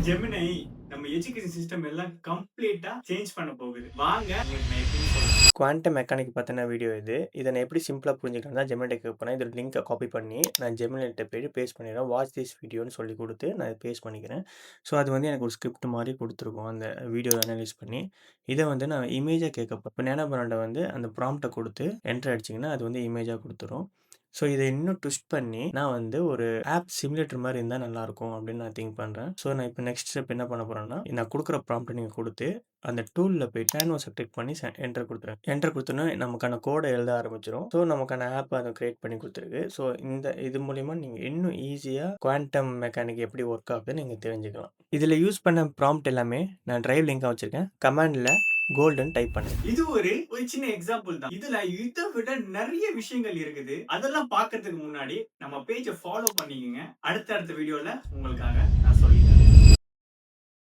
ஜெமினை நம்ம education system எல்லாம் கம்ப்ளீட்டா சேஞ்ச் பண்ண போகுது. வாங்க உங்களுக்கு நான் எப்படின்னு சொல்றேன். குவாண்டம் மெக்கானிக் பத்தின வீடியோ இது. இத நான் எப்படி சிம்பிளா புரிஞ்சுக்கலாம்னா, ஜெமினிட்ட கேட்க போறேன். இதோட லிங்க்க காப்பி பண்ணி, நான் ஜெமினிட்ட போயிட்டு பேஸ்ட் பண்ணிடுறேன். வாட்ச் திஸ் வீடியோன்னு சொல்லி குடுத்து, நான் இத பேஸ்ட் பண்ணிக்கிறேன். ஸோ, அது வந்து எனக்கு ஒரு ஸ்கிரிப்ட் மாரி குடுத்துருக்கும். அந்த வீடியோ அனலைஸ் பண்ணி. இத வந்து நான் இமேஜா கேட்க போறேன். இப்ப நேனோ பிராண்ட வந்து அந்த ப்ராம்ப்ட்ட குடுத்து, என்டர் அடிச்சீங்கன்னா, அது வந்து இமேஜா குடுத்துரும். ஸோ, இத இன்னும் ட்விஸ்ட் பண்ணி, நான் வந்து ஒரு ஆப் சிமுலேட்டர் மாரி இருந்தா நல்லாருக்கும் அப்படின்னு நான் திங்க் பண்றேன். ஸோ, நான் இப்ப நெக்ஸ்ட் ஸ்டெப் என்ன பண்ண போறேன்னா, நான் குடுக்குற ப்ராம்ப்ட்ட நீங்க குடுத்து, அந்த டூல்ல போய் கேன்வாஸ கிளிக் பண்ணி என்டர் குடுத்துருங்க. என்டர் குடுத்தோனே நமக்கான கோட எழுத ஆரம்பிச்சுரும். ஸோ, நமக்கான ஆப் அத கிரியேட் பண்ணி குடுத்துருக்கு. ஸோ, இது மூலியமா நீங்க இன்னும் ஈஸியா குவாண்டம் மெக்கானிக் எப்படி ஒர்க் ஆகுதுன்னு நீங்க தெரிஞ்சுக்கலாம். இதுல யூஸ் பண்ண ப்ராம்ப்ட் எல்லாமே நான் டிரைவ் லிங்கா வச்சிருக்கேன். கமாண்ட்ல கோல்டுன்னு டைப் பண்ணுங்க. இது ஒரு சின்ன எக்ஸாம்பிள் தான். இதுல இத விட நிறைய விஷயங்கள் இருக்குது. அதெல்லாம் பார்க்கிறதுக்கு முன்னாடி நம்ம பேஜ ஃபாலோ பண்ணிக்கங்க. அடுத்த வீடியோல உங்களுக்காக நான் சொல்லித்தரேன்.